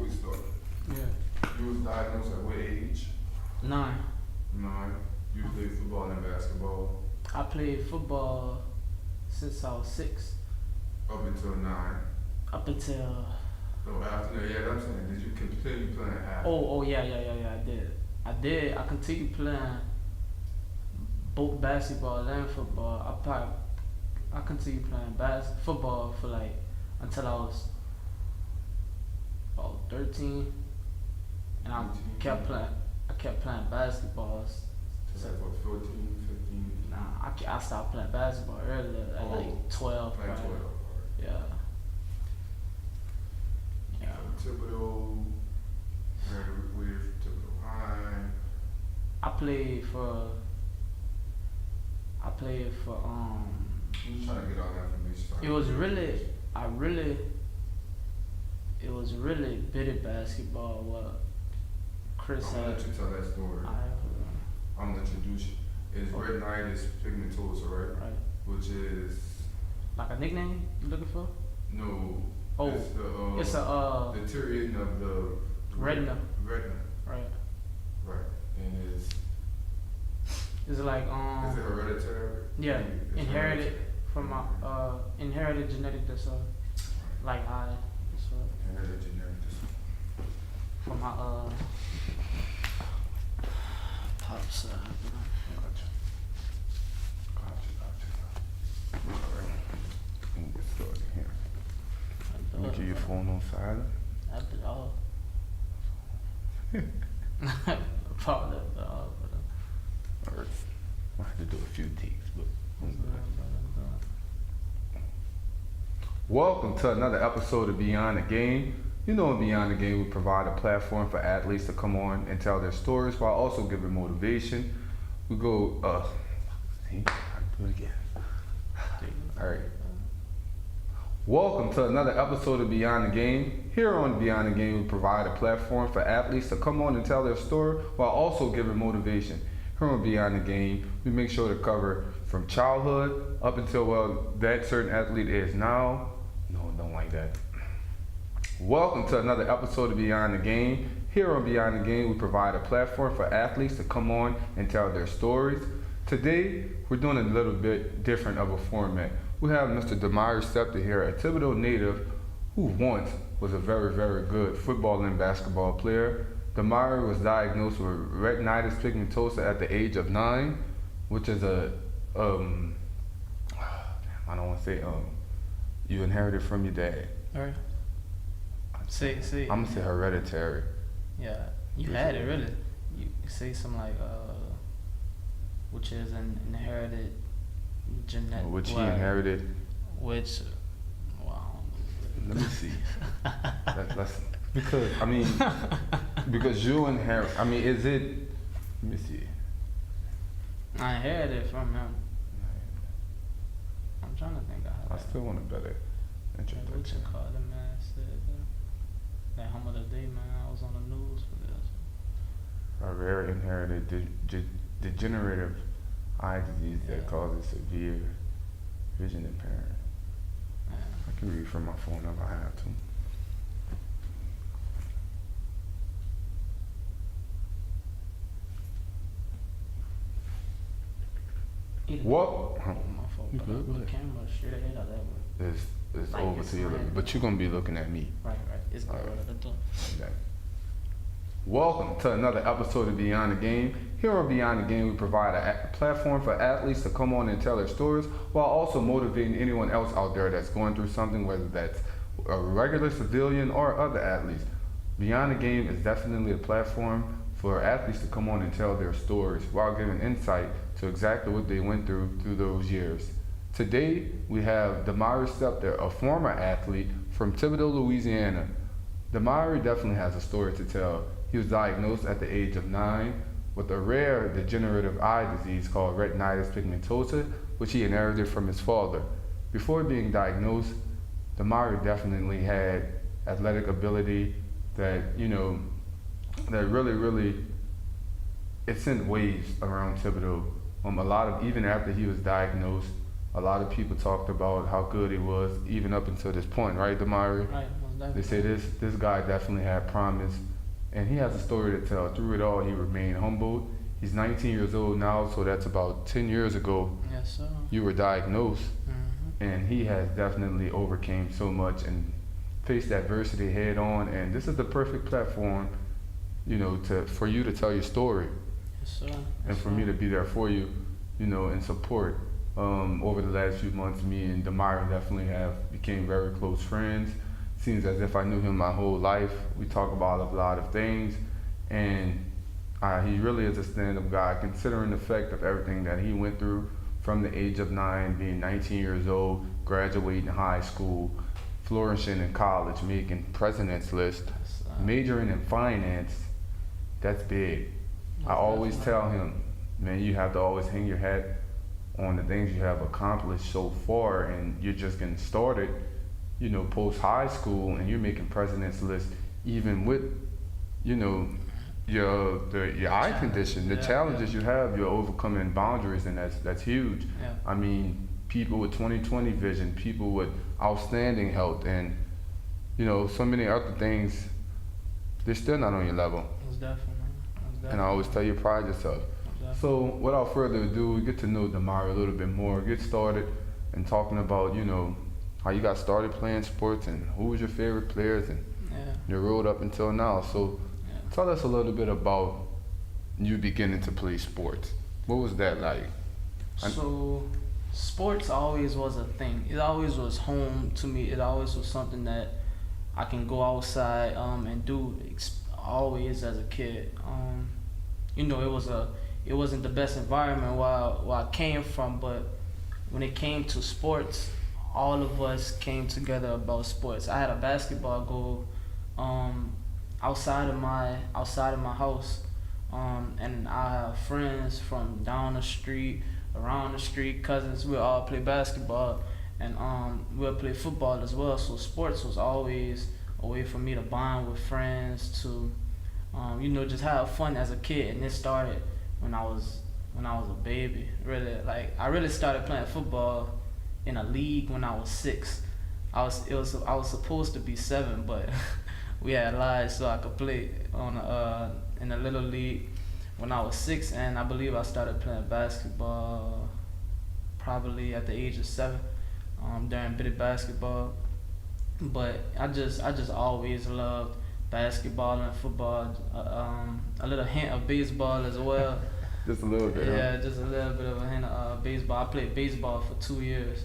we start, Yeah. you was diagnosed at what age? 9. 9. You played football and basketball I played football since I was 6 up until 9. up until. No, after that, yeah, I'm saying, did you continue playing after? Oh yeah. I did. I continued playing both basketball and football. I continued playing football for like until I was about 13, and I 13. kept playing. I kept playing basketball. So like what, 14, 15? Nah, I stopped playing basketball earlier at like 12. Like 12. Right? Yeah. Yeah. So Thibodeau, with Thibodeau High. I played for. I'm just trying to get all that information. It was really bitty basketball. What Chris I'm gonna had. let you tell that story. I'm gonna introduce you. It's retinitis pigmentosa, right? Right. Which is Like a nickname you looking for? no. Oh, It's a deteriorating of the retina. Retina. Right. Right. And Is it like is it hereditary? Yeah, It's inherited hereditary. from my inherited genetic disorder, like I disorder Inherited genetic disorder. from my pops side. Gotcha. Alright. Let me get started here. Let me keep your phone on silent. I did all. Probably all. Alright. I have to do a few takes, but welcome to another episode of Beyond the Game. You know, in Beyond the Game, we provide a platform for athletes to come on and tell their stories while also giving motivation. We go, see, I do it again. All right. Welcome to another episode of Beyond the Game. Here on Beyond the Game, we provide a platform for athletes to come on and tell their story while also giving motivation. Here on Beyond the Game, we make sure to cover from childhood up until, well, that certain athlete is now. No, don't like that. Welcome to another episode of Beyond the Game. Here on Beyond the Game, we provide a platform for athletes to come on and tell their stories. Today, we're doing a little bit different of a format. We have Mr. Demire Scepter here, a Thibodeau native who once was a very, very good football and basketball player. Demire was diagnosed with retinitis pigmentosa at the age of 9, which is I don't want to say you inherited from your dad. Alright. See. I'm gonna say hereditary. Yeah, you had it really. You say something like which is an inherited genetic. Which he inherited. Which, wow. Let me see. Let's because I mean because you inherit. I mean, is it? Let me see. I inherited it from him. I'm trying to think of how. I still want a better introduction. What you call the man said that home of the day, man. I was on the news for this. A rare inherited degenerative eye disease that causes severe vision impairment. Yeah. I can read from my phone if I have to. What? My fault, You but good? Go the ahead. camera straight ahead of that one. It's Like over it's to you, fine. but you're gonna be looking at me. Right. It's good. Alright. Right. Okay. Welcome to another episode of Beyond the Game. Here on Beyond the Game, we provide a platform for athletes to come on and tell their stories while also motivating anyone else out there that's going through something, whether that's a regular civilian or other athletes. Beyond the Game is definitely a platform for athletes to come on and tell their stories while giving insight to exactly what they went through those years. Today, we have Demire Scepter, a former athlete from Thibodaux, Louisiana. Demire definitely has a story to tell. He was diagnosed at the age of 9 with a rare degenerative eye disease called retinitis pigmentosa, which he inherited from his father. Before being diagnosed, Demire definitely had athletic ability that, that really, it sent waves around Thibodaux. Even after he was diagnosed, a lot of people talked about how good he was, even up until this point, right, Demire? Right. They say this guy definitely had promise, and he has a story to tell. Through it all, he remained humble. He's 19 years old now, so that's about 10 years ago. Yes, sir. You were diagnosed, Mhm. and he has definitely overcame so much and faced adversity head on. And this is the perfect platform, for you to tell your story, Yes, sir. Yes, and for sir. me to be there for you, in support. Over the last few months, me and Demira definitely have became very close friends. Seems as if I knew him my whole life. We talk about a lot of things, and he really is a stand-up guy, considering the fact of everything that he went through from the age of 9, being 19 years old, graduating high school, flourishing in college, making president's list, Yes, sir. majoring in finance. That's big. Most I always definitely. tell him, man, you have to always hang your hat on the things you have accomplished so far, and you're just getting started, post high school, and you're making president's list, even with, your eye condition, the Yeah, challenges yeah. you have, you're overcoming boundaries, and that's huge. Yeah. I mean, people with 20/20 vision, people with outstanding health, and so many other things, they're still not on your level. Most definitely. Most definitely. And I always tell you, pride yourself. Most definitely. So without further ado, we get to know Demira a little bit more, get started and talking about, how you got started playing sports and who was your favorite players and Yeah. your road up until now. So Yeah. tell us a little bit about you beginning to play sports. What was that like? So, sports always was a thing. It always was home to me. It always was something that I can go outside and do. Always as a kid. It wasn't the best environment where I came from, but when it came to sports, all of us came together about sports. I had a basketball goal outside of my house, and I have friends from down the street, around the street, cousins. We all play basketball, and we'll play football as well. So sports was always a way for me to bond with friends, to just have fun as a kid. And it started when I was a baby. Really, like I really started playing football in a league when I was 6. I was supposed to be 7, but we had lied so I could play in a little league when I was 6, and I believe I started playing basketball probably at the age of 7 during bitty basketball. But I just always loved basketball and football. A little hint of baseball as well. Just a little bit. Yeah, just a little bit of a hint of baseball. I played baseball for 2 years,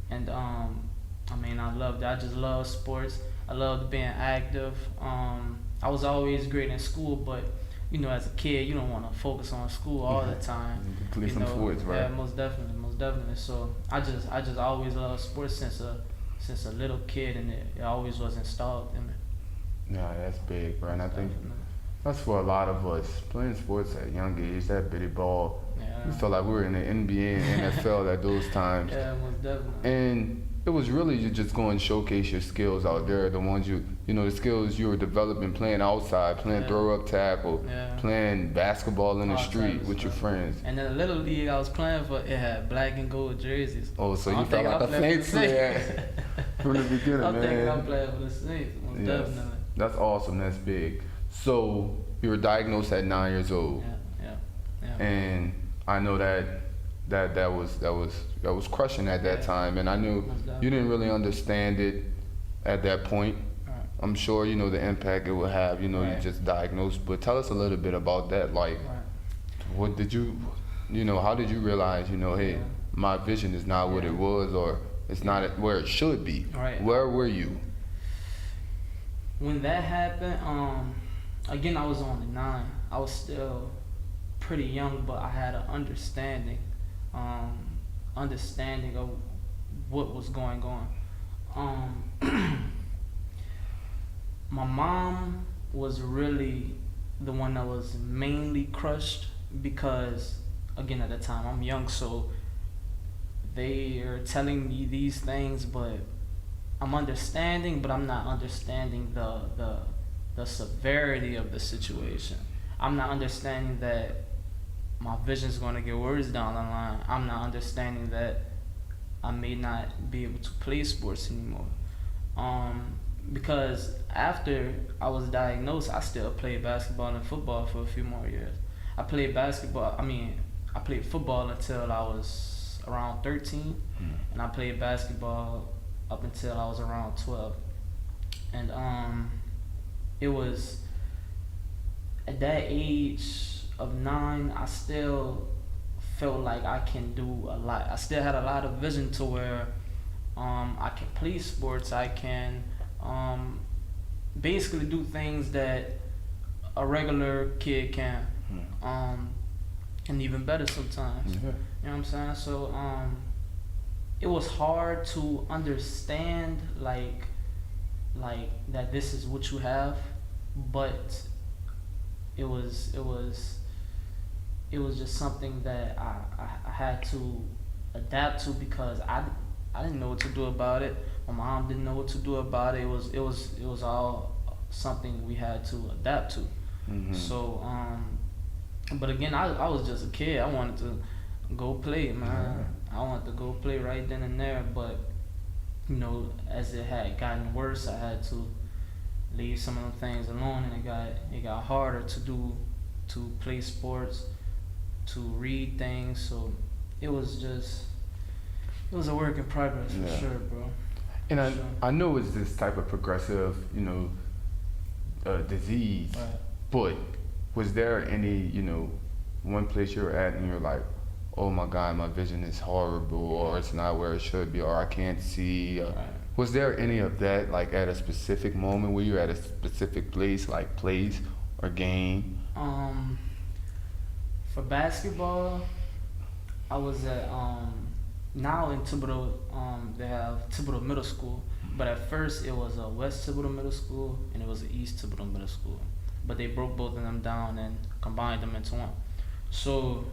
and I loved it. I just love sports. I loved being active. I was always great in school, but as a kid, you don't want to focus on school all the time. Play some sports, right? Yeah, most definitely. So I just always loved sports since a little kid, and it always was installed in me. Yeah, that's big, bro. And I think Definitely. that's for a lot of us. Playing sports at a young age, that bitty ball. Yeah. We felt like we were in the NBA and NFL at those times. Yeah, most definitely. And it was really you just go and showcase your skills out there, the ones the skills you were developing playing outside, playing Yeah. throw up tackle, Yeah. playing basketball in the All street types of with your stuff. friends. And then the little league I was playing for, it had black and gold jerseys. Oh, so I you don't felt think like I a played for the fancy Saints. from the beginning, I'm thinking I'm man. playing for the Saints, most Yes. definitely. That's awesome. That's big. So you were diagnosed at 9 years old, Yeah. and I know that was crushing at that Yeah. time, and I knew Most definitely. you didn't really understand it at that point. Right. I'm sure the impact it would have. You Right. just diagnosed, but tell us a little bit about that. Like, Right. what did you, how did you realize, hey, Yeah. my vision is not what Yeah. it was, or it's not where it should be. Right. Where were you? When that happened, again, I was only 9. I was still pretty young, but I had an understanding of what was going on. My mom was really the one that was mainly crushed because, again, at the time I'm young, so they are telling me these things, but I'm understanding, but I'm not understanding the severity of the situation. I'm not understanding that my vision's going to get worse down the line. I'm not understanding that I may not be able to play sports anymore. because after I was diagnosed, I still played basketball and football for a few more years. I played basketball. I played football until I was around 13, and I played basketball up until I was around 12. And it was at that age of 9, I still felt like I can do a lot. I still had a lot of vision to where I can play sports. I can basically do things that a regular kid can, and even better sometimes. Yeah. You know what I'm saying? So it was hard to understand like that this is what you have, but it was just something that I had to adapt to because I didn't know what to do about it. My mom didn't know what to do about it. It was all something we had to adapt to. So but again, I was just a kid. I wanted to go play, man. I wanted to go play right then and there, but you know, as it had gotten worse, I had to leave some of them things alone, and it got harder to play sports, to read things. So it was a work in progress for sure, bro. And I know it's this type of progressive, you know, disease, Right. but was there any, you know, one place you were at and you're like, oh my God, my vision is horrible, or it's not where it should be, or I can't see? Right. Was there any of that, like at a specific moment where you're at a specific place, like place or game? For basketball, I was at now in Thibodeau. They have Thibodeau Middle School, but at first it was a West Thibodeau Middle School and it was a East Thibodeau Middle School. But they broke both of them down and combined them into one. So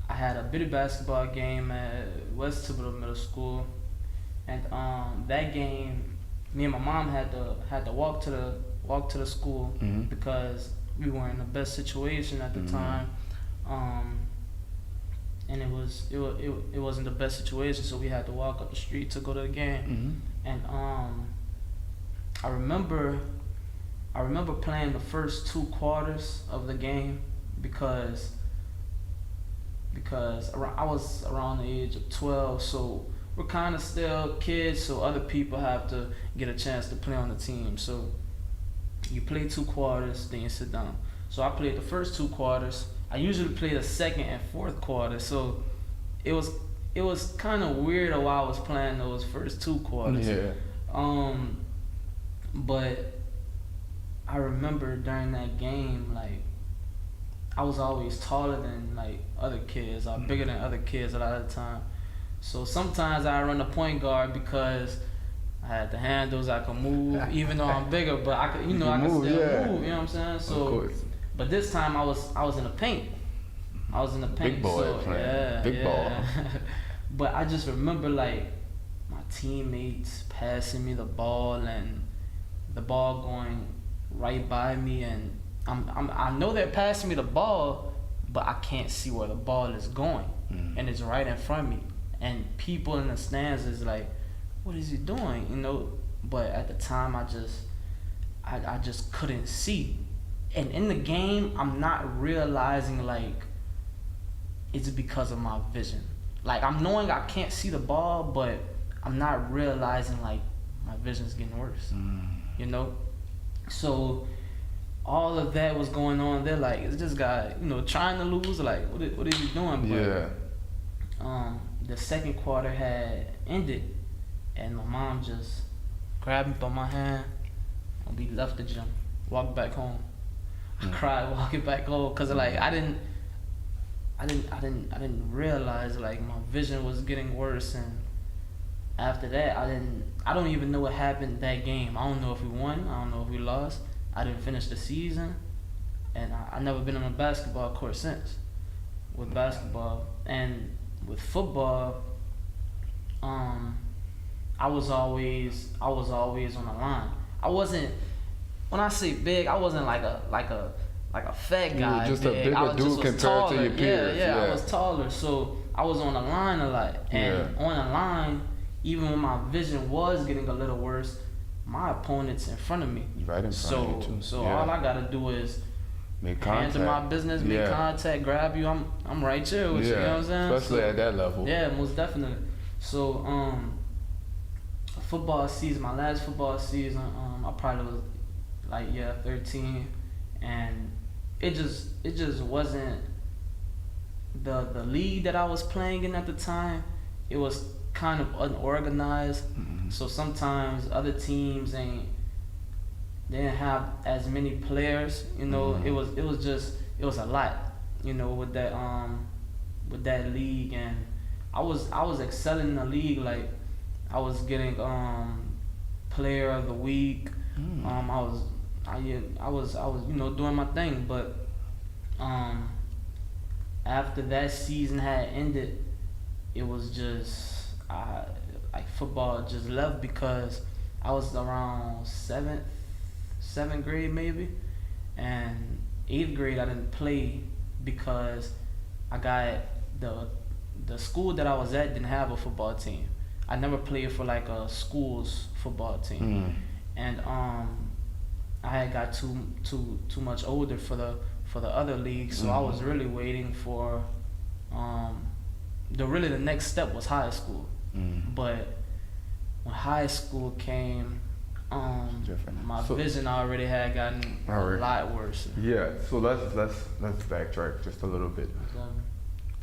I had a bitty basketball game at West Thibodeau Middle School, and that game, me and my mom had to walk to the school because we weren't in the best situation at the time, and it wasn't the best situation, so we had to walk up the street to go to the game. And I remember playing the first 2 quarters of the game because I was around the age of 12, so we're kind of still kids, so other people have to get a chance to play on the team. So you play 2 quarters, then you sit down. So I played the first 2 quarters. I usually play the second and fourth quarter, so it was kind of weird while I was playing those first 2 quarters. Yeah. But I remember during that game, like, I was always taller than like other kids, or bigger than other kids a lot of the time. So sometimes I run the point guard because I had the handles, I could move, even though I'm bigger, but I could, I could still move, you know what I'm saying? So, but this time I was in the paint. I was in the paint. Big boy playing. Big ball. But I just remember like my teammates passing me the ball and the ball going right by me, and I know they're passing me the ball, but I can't see where the ball is going, and it's right in front of me. And people in the stands is like, "What is he doing?" But at the time, I just couldn't see. And in the game, I'm not realizing like it's because of my vision. Like, I'm knowing I can't see the ball, but I'm not realizing like my vision's getting worse. So all of that was going on there. Like, it's this guy, trying to lose. Like, what is he doing? But, the second quarter had ended, and my mom just grabbed me by my hand, and we left the gym, walked back home. I cried walking back home because like I didn't realize like my vision was getting worse. And after that, I don't even know what happened that game. I don't know if we won. I don't know if we lost. I didn't finish the season, and I never been on a basketball court since. With basketball and with football, I was always on the line. I wasn't. When I say big, I wasn't like a fat guy. You were just big. a bigger dude compared to your peers. Yeah, I was taller, so I was on the line a lot. And on the line, even when my vision was getting a little worse, my opponent's in front of me. Right in front of you too. So Yeah. all I gotta do is Make contact. handle my business, make contact, grab you. I'm right here with you. You know what I'm saying? Especially at that level. Yeah, most definitely. So football season, my last football season, I probably was like 13, and it just wasn't the league that I was playing in at the time. It was kind of unorganized. Mm-hmm. So sometimes other teams they didn't have as many players. You know, Mm-hmm. it was a lot. You know, with that league, and I was excelling in the league. Like I was getting player of the week. I was doing my thing, but after that season had ended, it was just like football just left, because I was around seventh grade maybe, and 8th grade I didn't play because I got the school that I was at didn't have a football team. I never played for like a school's football team, and I had got too much older for the other league, so I was really waiting for the next step was high school. But when high school came, my vision already had gotten a lot worse. Yeah, so let's backtrack just a little bit.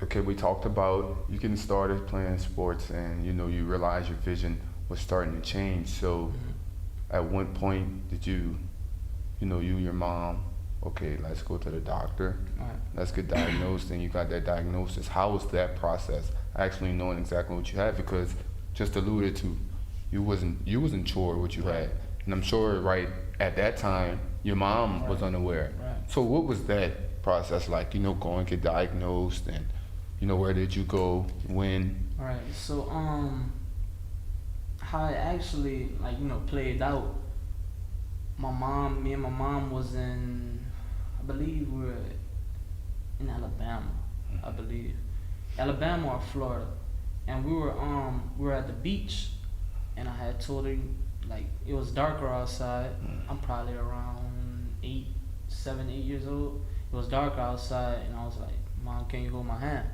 Okay, we talked about you getting started playing sports, and you realized your vision was starting to change. So at one point did you your mom, okay, let's go to the doctor, let's get diagnosed, and you got that diagnosis. How was that process, actually knowing exactly what you had? Because just alluded to, you wasn't sure what you had, and I'm sure right at that time your mom was unaware. So what was that process like, going to get diagnosed, and where did you go, when? Right, so how it actually played out, me and my mom was in, I believe we were in Alabama, I believe. Alabama or Florida. And we were at the beach, and I had told her, like, it was darker outside. I'm probably around 7, 8 years old. It was darker outside, and I was like, Mom, can you hold my hand?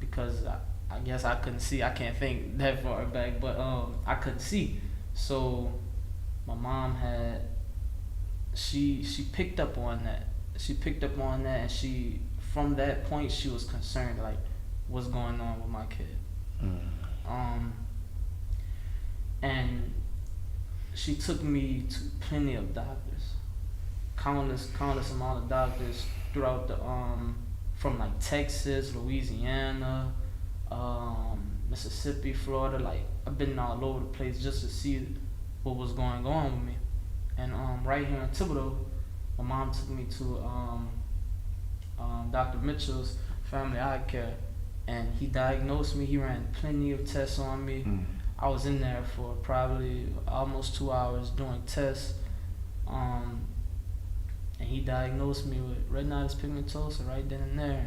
Because I guess I couldn't see. I can't think that far back, but I couldn't see. So my mom she picked up on that. And from that point she was concerned, like, what's going on with my kid. And she took me to plenty of doctors, countless amount of doctors throughout the from like Texas, Louisiana, Mississippi, Florida. Like, I've been all over the place just to see what was going on with me. And right here in Thibodeau, my mom took me to Dr. Mitchell's Family Eye Care, and he diagnosed me. He ran plenty of tests on me. I was in there for probably almost 2 hours doing tests, and he diagnosed me with retinitis pigmentosa right then and there.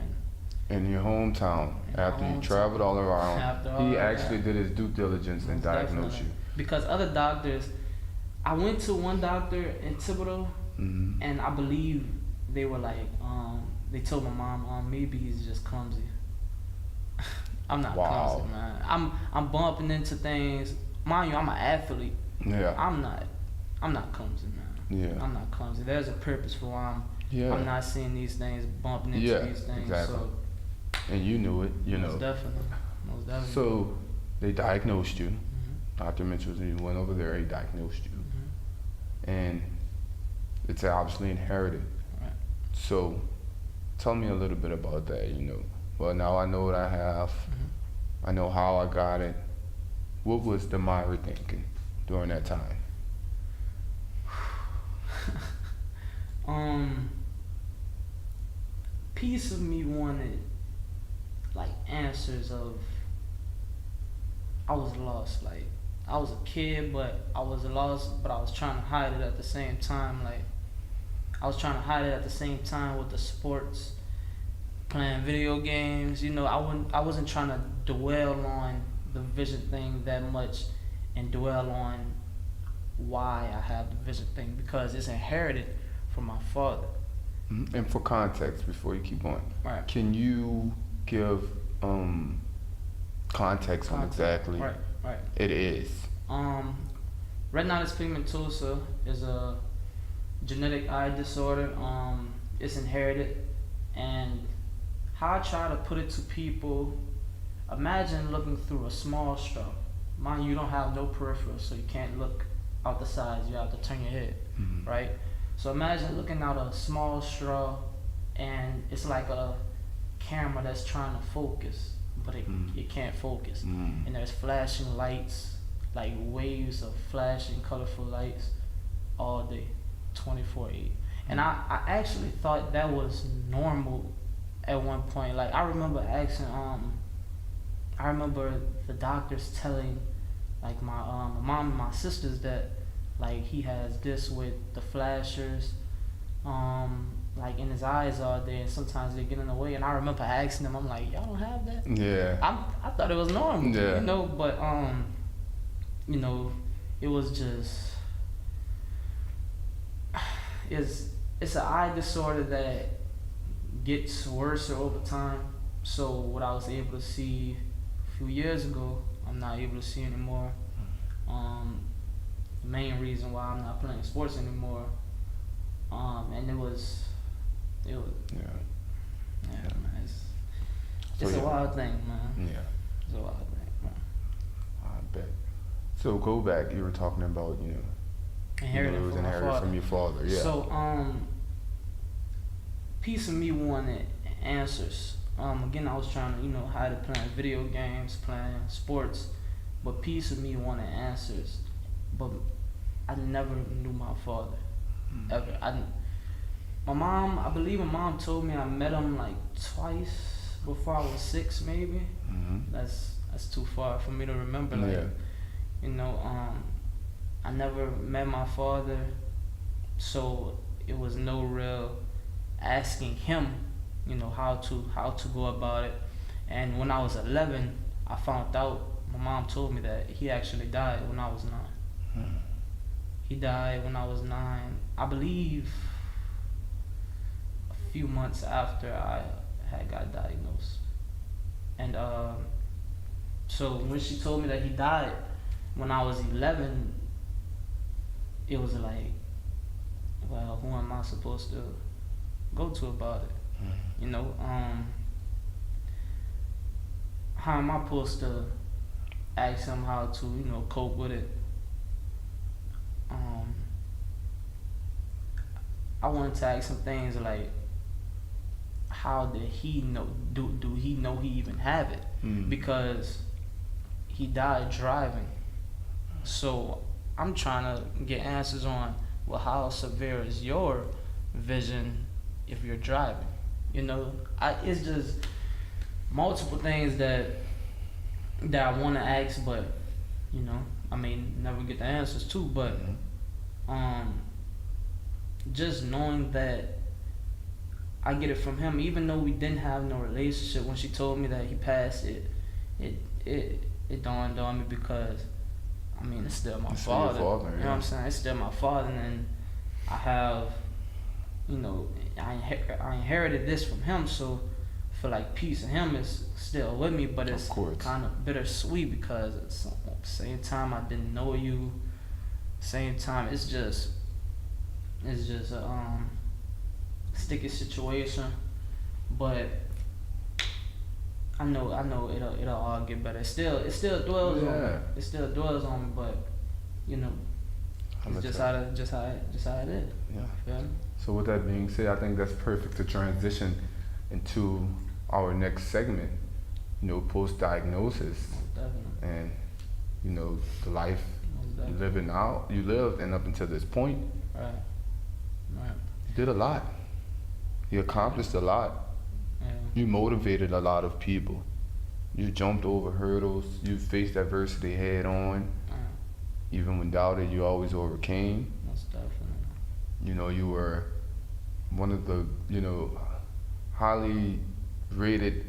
In your hometown, after you traveled all around, he actually did his due diligence and diagnosed you. Because other doctors, I went to one doctor in Thibodeau, and I believe they were like, they told my mom, maybe he's just clumsy. I'm not clumsy, man. I'm bumping into things. Mind you, I'm an athlete. Yeah. I'm not clumsy, man. Yeah. I'm not clumsy. There's a purpose for why I'm not seeing these things, bumping into these things. Exactly. So, and you knew it, Most definitely. So they diagnosed you. Dr. Mitchell, you went over there, he diagnosed you. And it's obviously inherited. Right. So tell me a little bit about that, Well, now I know what I have. I know how I got it. What was Damari thinking during that time? Piece of me wanted like answers of, I was lost. Like, I was a kid, but I was lost, but I was trying to hide it at the same time. Like, I was trying to hide it at the same time with the sports, playing video games. I wasn't trying to dwell on the vision thing that much, and dwell on why I have the vision thing, because it's inherited from my father. And for context, before you keep going, Right. can you give context on exactly Right. Right. it is? Um, retinitis pigmentosa is a genetic eye disorder. It's inherited, and how I try to put it to people: imagine looking through a small straw. Mind you, don't have no peripheral, so you can't look out the sides. You have to turn your head, right? So imagine looking out a small straw, and it's like a camera that's trying to focus, but it can't focus. And there's flashing lights, like waves of flashing colorful lights all day, 24/8. And I actually thought that was normal at one point. Like I remember asking, I remember the doctors telling like my mom and my sisters that like he has this with the flashers, like in his eyes all day, and sometimes they get in the way. And I remember asking them, I'm like, y'all don't have that? Yeah. I thought it was normal, Yeah. you know, but you know, it was just it's an eye disorder that gets worse over time. So what I was able to see a few years ago, I'm not able to see anymore. The main reason why I'm not playing sports anymore, and it was Yeah. man, So, it's a yeah. wild thing, man. Yeah. It's a wild thing, man. I bet. So go back. You were talking about Inherited it was from my inherited father. from your father. Yeah. So piece of me wanted answers. Again, I was trying to hide it, playing video games, playing sports, but piece of me wanted answers. But I never knew my father ever. I believe my mom told me I met him like twice before I was 6, maybe. That's too far for me to remember. I never met my father, so it was no real asking him, how to go about it. And when I was 11, I found out. My mom told me that he actually died when I was 9. He died when I was 9. I believe a few months after I had got diagnosed. And so when she told me that he died when I was 11, it was like, well, who am I supposed to go to about it? How am I supposed to ask him how to, cope with it? I wanted to ask him things like, how did he know? Do he know he even have it? Because he died driving. So I'm trying to get answers on, well, how severe is your vision if you're driving? It's just multiple things that I want to ask, but I may never get the answers to. But just knowing that I get it from him, even though we didn't have no relationship. When she told me that he passed, it dawned on me, because it's still my father. Your father, You know what I'm saying? It's still my father, and I have, I inherited this from him. So I feel like piece of him is still with me, but it's kind of bittersweet, because at the same time I didn't know you. Same time it's just a sticky situation, but I know it'll all get better. It still dwells on me. It still dwells on me, but it's just how it is. Yeah. So with that being said, I think that's perfect to transition into our next segment. Post-diagnosis, and the life you lived, and up until this point, Right. you did a lot. You accomplished a lot. Yeah. You motivated a lot of people. You jumped over hurdles. You faced adversity head on. Even when doubted, you always overcame. Most definitely. You were one of the, highly rated.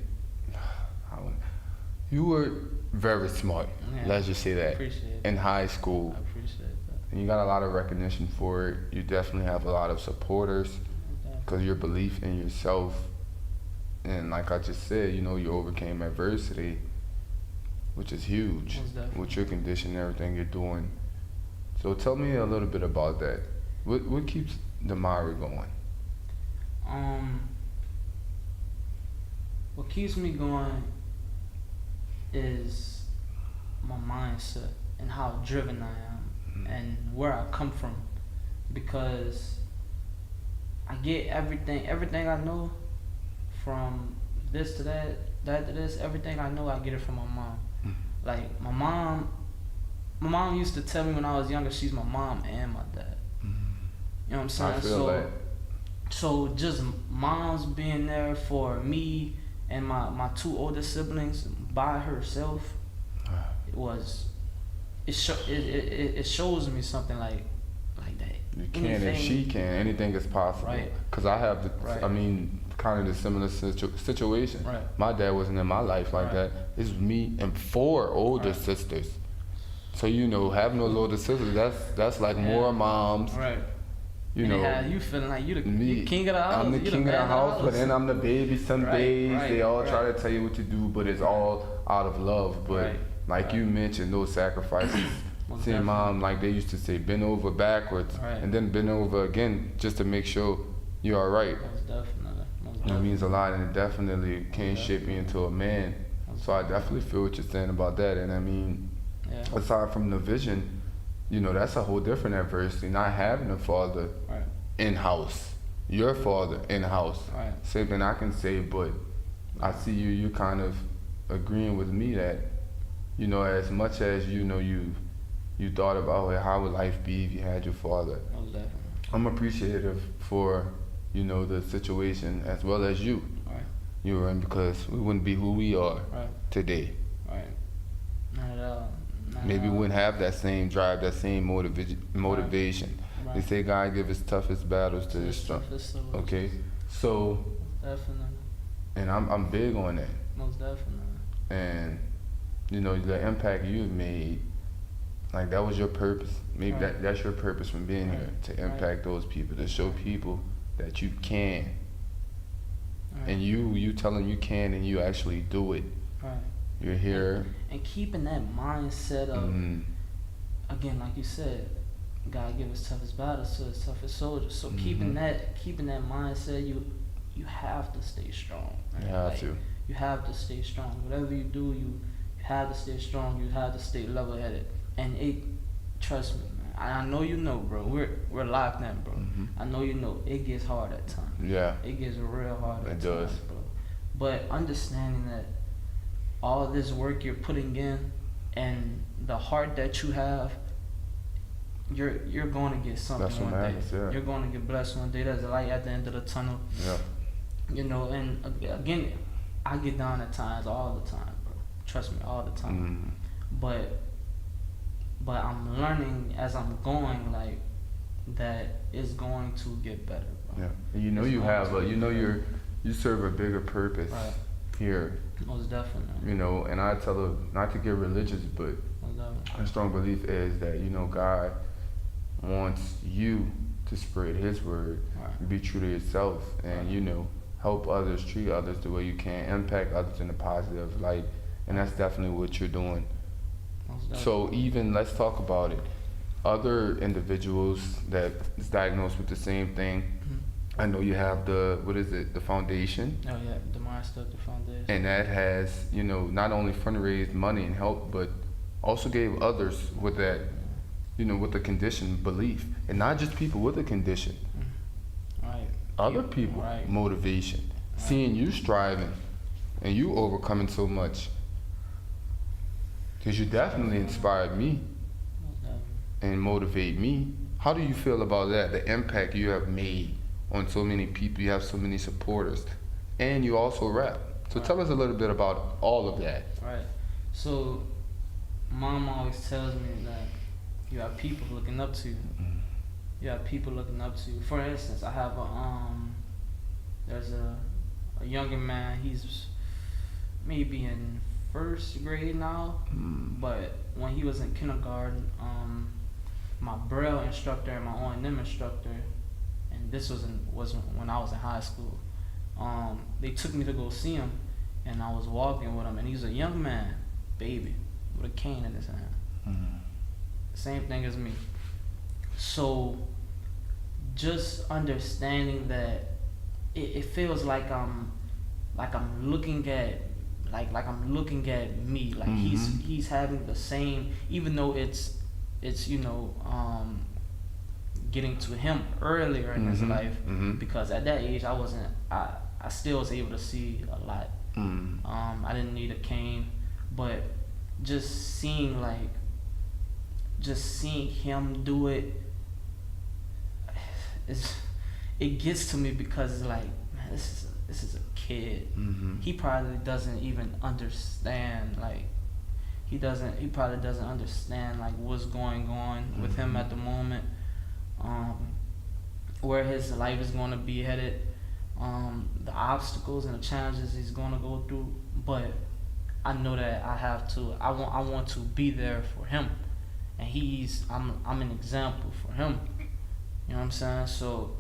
You were very smart. Yeah. Let's just say that. Appreciate it. In high school, I appreciate that. and you got a lot of recognition for it. You definitely have a lot of supporters because your belief in yourself, and like I just said, you overcame adversity, which is huge with your condition and everything you're doing. So tell me a little bit about that. What keeps Damari going? What keeps me going is my mindset and how driven I am and where I come from, because I get everything I know from this to that to this, everything I know I get it from my mom. Like my mom used to tell me when I was younger, she's my mom and my dad. You know what I'm saying? I feel that. So just moms being there for me and my two older siblings by herself, it shows me something like that. You can if she can, anything is possible. Right. Cause I have kind of the similar situation. Right. My dad wasn't in my life like that. It was me and 4 older sisters. So having those older sisters, that's like more moms. Right. You feeling like you the king of the house. I'm the king of the house, but then I'm the baby. Some days they all try to tell you what to do, but it's all out of love. But like you mentioned, those sacrifices. Seeing mom, like they used to say, bend over backwards and then bend over again just to make sure you're all right. Most definitely. It means a lot, and it definitely can shape you into a man. So I definitely feel what you're saying about that. And I mean, aside from the vision, that's a whole different adversity. Not having a father in-house, your father in-house. Same thing I can say, but I see you kind of agreeing with me that, as much as you thought about how would life be if you had your father. I'm appreciative for, the situation as well as you. You were in, because we wouldn't be who we are today. Not at all. Maybe we wouldn't have that same drive, that same motivation. They say God give his toughest battles to his strong. Okay, so definitely. And I'm big on that. Most definitely. And the impact you've made, like that was your purpose. Maybe that's your purpose from being here, to impact those people, to show people that you can. And you tell them you can, and you actually do it. You're here. And keeping that mindset of, again, like you said, God give his toughest battles to his toughest soldiers. So keeping that mindset, you have to stay strong. You have to. You have to stay strong. Whatever you do, you have to stay strong. You have to stay level-headed. And trust me, man. I know bro. We're locked in, bro. I know it gets hard at times. Yeah. It gets real hard at times, does. bro. But understanding that all this work you're putting in and the heart that you have, you're going to get something one day. Yeah. You're going to get blessed one day. There's a light at the end of the tunnel. Yeah. And again, I get down at times all the time, bro. Trust me, all the time. But I'm learning as I'm going, like, that it's going to get better, bro. Yeah. And you serve a bigger purpose here. Most definitely. And I tell her not to get religious, but my strong belief is that, God wants you to spread his word, be true to yourself, and, help others, treat others the way you can, impact others in a positive light. And that's definitely what you're doing. So even, let's talk about it. Other individuals that is diagnosed with the same thing, I know you have the foundation. Oh yeah, the Damari Foundation. And that has, not only fundraised money and help, but also gave others with that, with the condition belief. And not just people with a condition. Other people, motivation. Seeing you striving and you overcoming so much. Because you definitely inspired me and motivate me. How do you feel about that, the impact you have made on so many people? You have so many supporters, and you also rap. So tell us a little bit about all of that. So mom always tells me that you have people looking up to you. You have people looking up to you. For instance, I have there's a younger man, he's maybe in first grade now, but when he was in kindergarten, my Braille instructor and my O&M instructor, and this was when I was in high school. They took me to go see him, and I was walking with him, and he's a young man, baby, with a cane in his hand. Mm-hmm. Same thing as me. So, just understanding that it feels like I'm looking at I'm looking at me, like he's having the same, even though it's getting to him earlier in his life, because at that age I still was able to see a lot. I didn't need a cane, but just seeing him do it, it gets to me, because it's like, man, this is a kid. He probably doesn't even understand, like he probably doesn't understand like what's going on with him at the moment, where his life is going to be headed, the obstacles and the challenges he's going to go through. But I know that I want to be there for him, and I'm an example for him. You know what I'm saying? So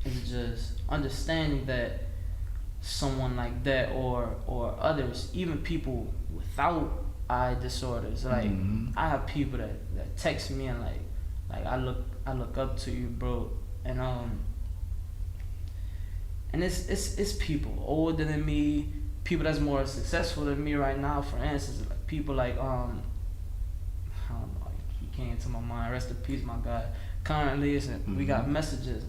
it's just understanding that someone like that, or others, even people without eye disorders, like I have people that text me and like I look up to you, bro, and it's people older than me, people that's more successful than me right now. For instance, like people like I don't know, he came to my mind. Rest in peace, my guy. Currently, we got messages,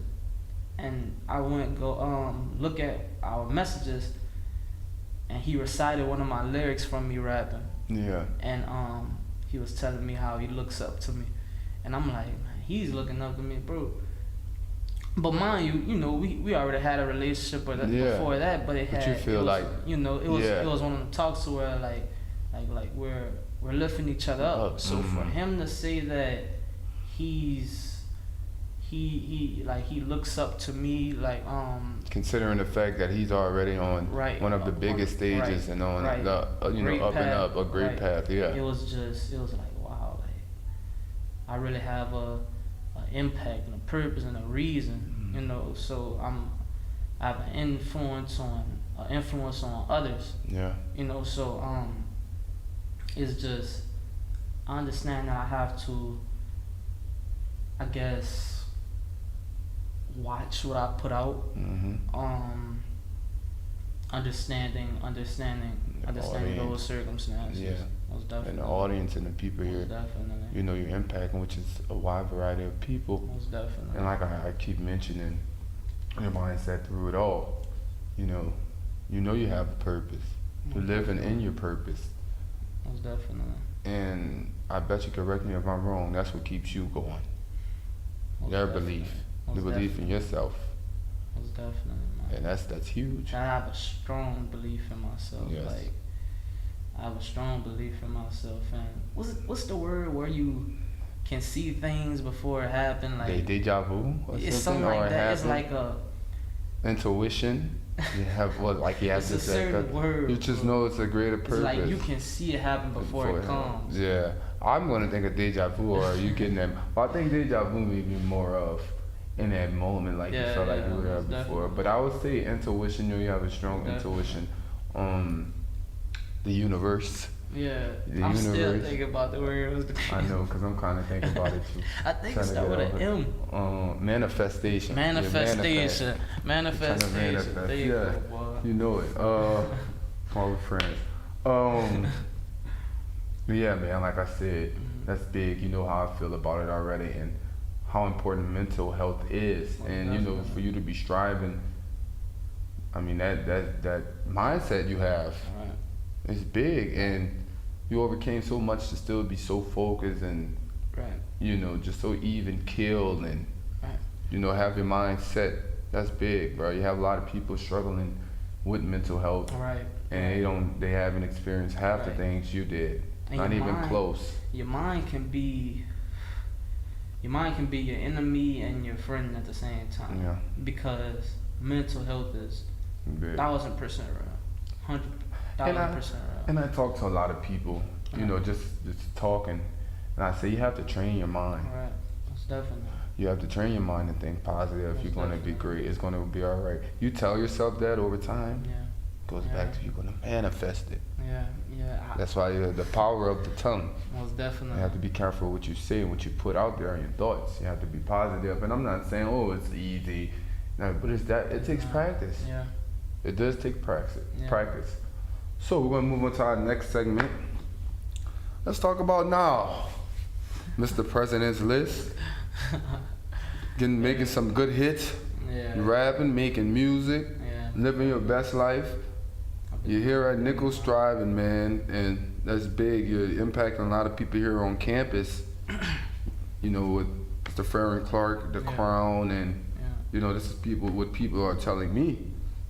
and I went look at our messages, and he recited one of my lyrics from me rapping. Yeah. And he was telling me how he looks up to me, and I'm like, man, he's looking up to me, bro. But mind you, we already had a relationship before that, but it was one of the talks where like we're lifting each other up. So for him to say that he looks up to me, like considering the fact that he's already on one of the biggest stages and on the up and up a great path. Yeah. It was like, wow, like I really have a impact and a purpose and a reason, so I have an influence on others. Yeah. So it's just, I understand that I have to, I guess, watch what I put out. Understanding those circumstances. Yeah. Most definitely. And the audience and the people here, definitely. You're impacting, which is a wide variety of people. Most definitely. And like I keep mentioning, your mindset through it all. You have a purpose. You're living in your purpose. Most definitely. And I bet you correct me if I'm wrong. That's what keeps you going. Your belief, the belief in yourself. Most definitely, man. And that's huge. I have a strong belief in myself. Yes. Like, I have a strong belief in myself. And what's the word where you can see things before it happen? Like deja vu. It's something like that. It's like a intuition. You have it's a certain word. You just know it's a greater purpose. It's like you can see it happen before it comes. Yeah, I'm gonna think of deja vu, or are you getting that? Well, I think deja vu may be more of in that moment, like you felt like you were there before. Definitely. But I would say intuition. You have a strong intuition. The universe. Yeah, The I'm universe. still thinking about the word. I know, because I'm kind of thinking about it too. I think it's start with an M. Manifestation. Manifestation. Yeah, Manifestation. manifest. There you go, boy. You know it. All with friends. But yeah, man, like I said, that's big. You know how I feel about it already, and how important mental health is. And for you to be striving, I mean, that mindset you have is big, and you overcame so much to still be so focused and just so even keeled, and have your mind set. That's big, bro. You have a lot of people struggling with mental health, and they haven't experienced half the things you did, and not even close. Your mind can be your enemy and your friend at the same time. Yeah. Because mental health is Big. 1,000% real, 100,000% real. And I talk to a lot of people, just talking, And I say you have to train your mind. Right. Most definitely. You have to train your mind to think positive. If Most you're going to be definitely. great, it's going to be all right. You tell yourself that over time, Yeah. goes Yeah. back to you're going to manifest it. Yeah. Yeah. That's why the power of the tongue. Most definitely. You have to be careful what you say and what you put out there in your thoughts. You have to be positive. And I'm not saying, oh, it's easy. No, but it's that it takes practice. Yeah. It does take practice. Yeah. Practice. So we're gonna move on to our next segment. Let's talk about now. Mr. President's list. Making some good hits. Yeah. Rapping, making music, Yeah. living your best life. You're here at Nichols Striving, man, and that's big. You're impacting a lot of people here on campus. You know, with Mr. Farron Clark, The Crown, and you know, this is what people are telling me,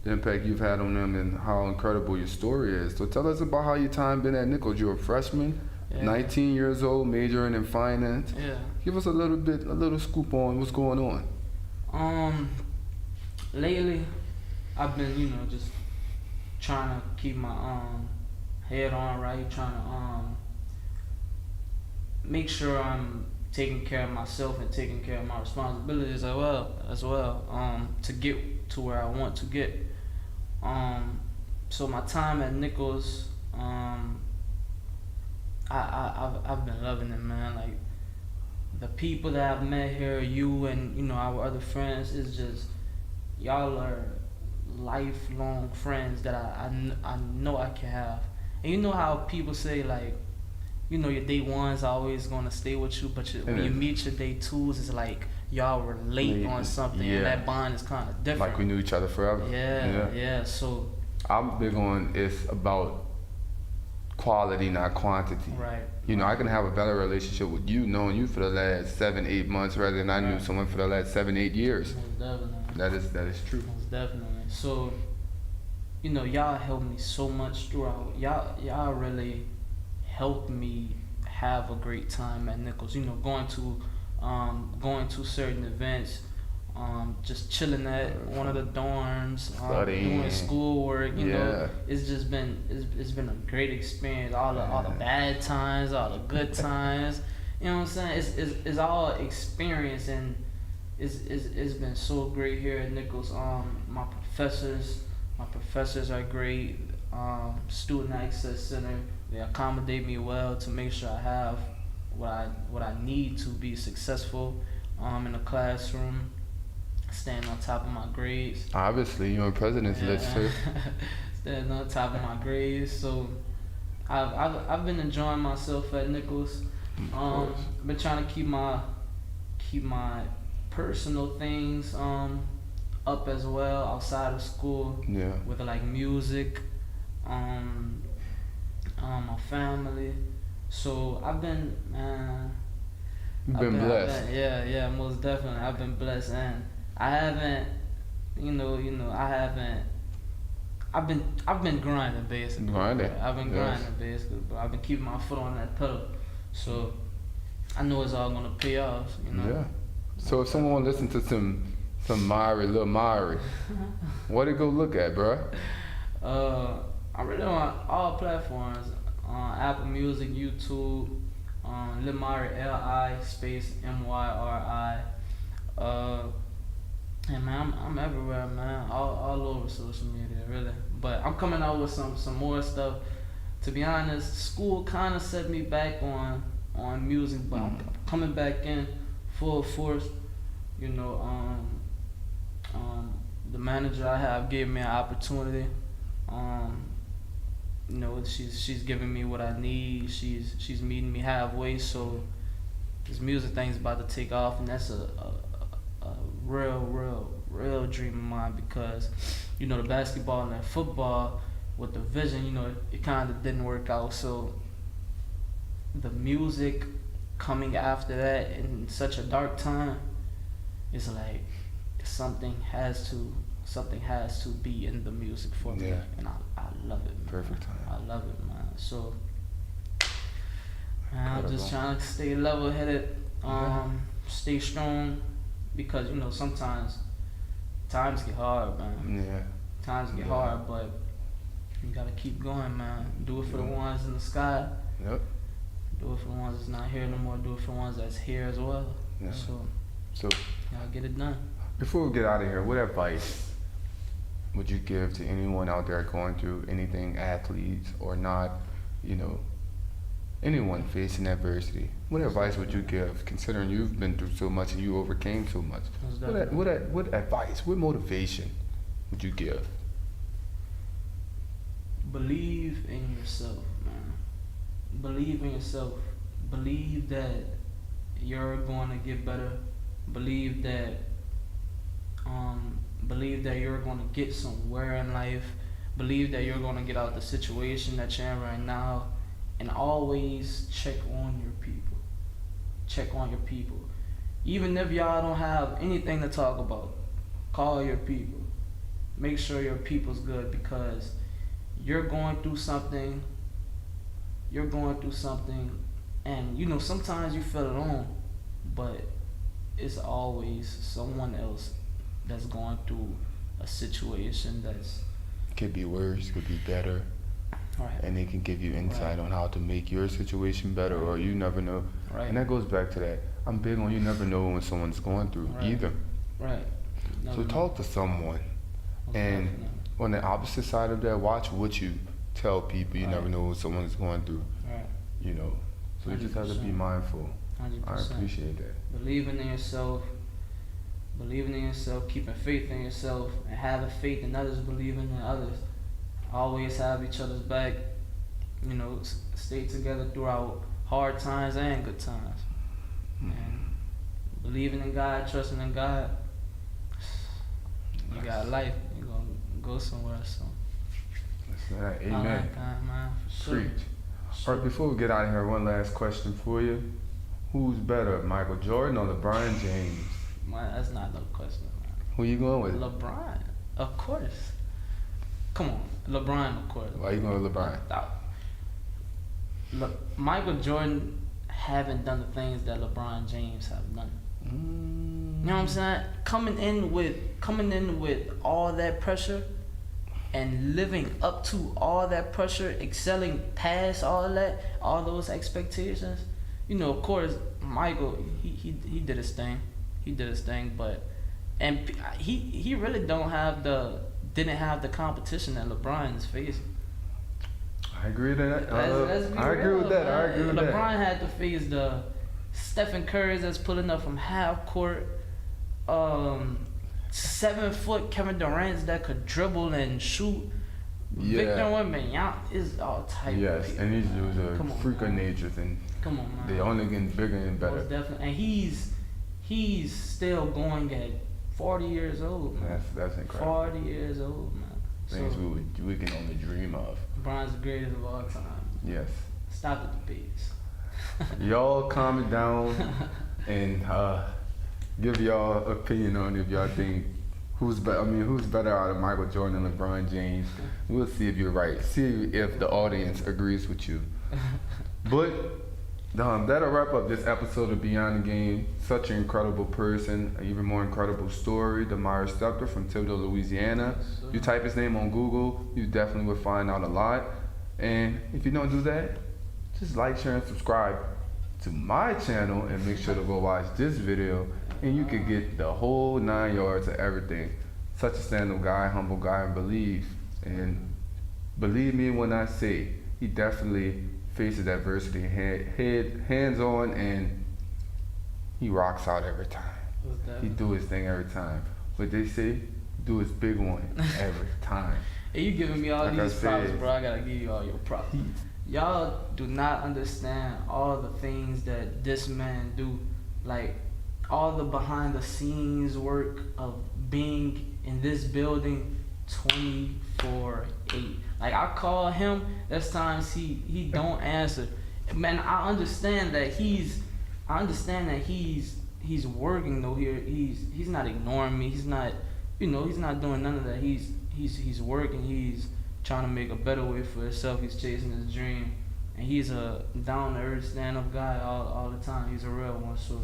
the impact you've had on them and how incredible your story is. So tell us about how your time been at Nichols. You're a freshman, 19 years old, majoring in finance. Yeah. Give us a little scoop on what's going on. Lately, I've been, just trying to keep my head on right, trying to make sure I'm taking care of myself and taking care of my responsibilities as well, to get to where I want to get. So my time at Nichols, I've been loving it, man. Like the people that I've met here, you and our other friends, is just y'all are lifelong friends that I know I can have. And you know how people say, like, your day ones are always gonna stay with you, but when you meet your day twos, it's like y'all relate on something, and that bond is kind of different. Like we knew each other forever. Yeah. So I'm big on it's about quality, not quantity. Right. I can have a better relationship with you, knowing you for the last 7-8 months, rather than I knew someone for the last 7-8 years. Most definitely. That is true. Most definitely. So, y'all helped me so much throughout. Y'all really helped me have a great time at Nichols. Going to certain events, just chilling at one of the dorms, doing schoolwork. It's just been it's been a great experience. All the bad times, all the good times. You know what I'm saying? It's all experience, and it's been so great here at Nichols. My professors are great. Student Access Center, they accommodate me well to make sure I have what I need to be successful in the classroom, staying on top of my grades. Obviously, you're on president's list too. Staying on top of my grades. So I've been enjoying myself at Nichols. I've been trying to keep my personal things up as well outside of school. Yeah. With like music, my family. So I've been, You've been blessed. Yeah, most definitely. I've been blessed, and I haven't, I haven't. I've been grinding basically. I've been grinding basically, but I've been keeping my foot on that pedal. So I know it's all gonna pay off. Yeah. So if someone listens to some Lil Mari, what to go look at, bruh? I'm really on all platforms. Apple Music, YouTube, Lil Mari, Li space MYRI. And man, I'm everywhere, man. All over social media, really. But I'm coming out with some more stuff. To be honest, school kind of set me back on music, but I'm coming back in full force. The manager I have gave me an opportunity. She's giving me what I need. She's meeting me halfway. So this music thing's about to take off, and that's a real dream of mine, because the basketball and the football with the vision, it kind of didn't work out. So the music coming after that in such a dark time, it's like something has to be in the music for me, and I love it, man. Perfect time. I love it, man. So I'm just trying to stay level-headed, stay strong, because sometimes times get hard, man. Yeah. Times get hard, but you gotta keep going, man. Do it for the ones in the sky. Yep. Do it for the ones that's not here no more. Do it for the ones that's here as well. Yeah. So So y'all get it done. before we get out of here, what advice would you give to anyone out there going through anything, athletes or not, you know, anyone facing adversity? What advice would you give, considering you've been through so much and you overcame so much? Most What, definitely. what advice, what motivation would you give? Believe in yourself, man. Believe in yourself. Believe that you're going to get better. Believe that you're going to get somewhere in life. Believe that you're going to get out the situation that you're in right now, and always check on your people. Check on your people. Even if y'all don't have anything to talk about, call your people. Make sure your people's good, because you're going through something. You're going through something, and you know sometimes you feel alone, but it's always someone else that's going through a situation that's Could be worse, could be better, right. and they can give you insight Right. on how to make your situation better, or you never know. Right. And that goes back to that. I'm big on you never know when someone's going through Right. either. Right. So talk to someone. Most And definitely. on the opposite side of that, watch what you tell people. You Right. never know what someone's going through, Right. you know. So you just have to be 100%. mindful. 100%. I appreciate that. Believing in yourself, keeping faith in yourself, and having faith in others, believing in others. Always have each other's back. You know, stay together throughout hard times and good times. And believing in God, trusting in God, you got life. You're gonna go somewhere. So That's right. I Amen. like that, man. For sure. Preach. Sure. All right, before we get out of here, one last question for you. Who's better, Michael Jordan or LeBron James? Man, that's not no question, man. Who you going with? LeBron, of course. Come on, LeBron, of course. Why you going with LeBron? Look, Michael Jordan haven't done the things that LeBron James have done. You know what I'm saying? Coming in with all that pressure and living up to all that pressure, excelling past all that, all those expectations. You know, of course, Michael, he did his thing. He did his thing, but he really didn't have the competition that LeBron is facing. I agree with that. Let's be I agree real, with that. I man. agree with LeBron that. had to face the Stephen Curry that's pulling up from half court, 7 foot Kevin Durant that could dribble and shoot. Yeah. Victor Wembanyama is all type. Yes, of people, and he's man. just a Come on, freak of man. nature, and Come on, man. they only getting bigger and better. Most definitely, and he's still going at 40 years old, man. That's incredible. 40 years old, man. Things So we can only dream of. LeBron's the greatest of all time. Yes. Stop the debates. Y'all calm it down and give y'all opinion on if y'all think who's better. I mean, who's better out of Michael Jordan and LeBron James? We'll see if you're right. See if the audience agrees with you. But that'll wrap up this episode of Beyond the Game. Such an incredible person, an even more incredible story. Demar Stepter from Thibodaux, Louisiana. You type his name on Google, you definitely will find out a lot. And if you don't do that, just like, share, and subscribe to my channel, and make sure to go watch this video, and you can get the whole 9 yards of everything. Such a stand-up guy, humble guy, and believe me when I say he definitely faces adversity hands on, and he rocks out every time. He do his thing every time. But they say, do his big one every time. Hey, you giving me all Like I these props, said, bro. I gotta give you all your props. Y'all do not understand all the things that this man do. Like, all the behind the scenes work of being in this building 24/8. Like, I call him, there's times he don't answer. Man, I understand that he's working though here. He's not ignoring me. He's not, he's not doing none of that. He's working. He's trying to make a better way for himself. He's chasing his dream, and he's a down to earth, stand up guy all the time. He's a real one. So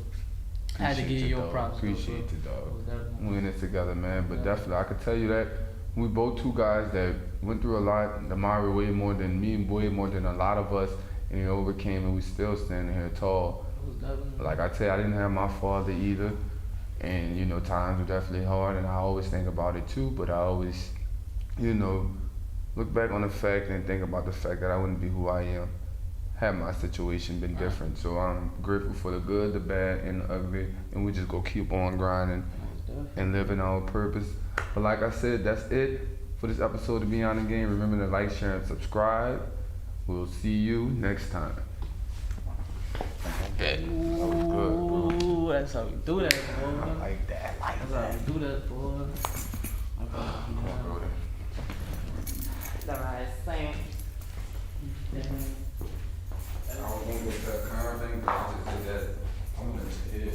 I had to give you your props. Appreciate it, dog. Definitely. We in this together, man. But Yeah. definitely, I could tell you that we both two guys that went through a lot. Damari way more than me, way more than a lot of us. and he overcame, and we still standing here tall. Like I tell you, I didn't have my father either, and you know, times were definitely hard, and I always think about it too. But I always, you know, look back on the fact and think about the fact that I wouldn't be who I am had my situation been different. So I'm grateful for the good, the bad, and the ugly, and we just go keep on grinding and living our purpose. But like I said, that's it for this episode of Beyond the Game. Remember to like, share, and subscribe. We'll see you next time. Okay. That was good, bro. Ooh, that's how we do that, boy. I like that. That's how we do that, boy. Come on, brother. That's what I was saying. I was gonna go to that car thing, but I just did that. I'm gonna hit.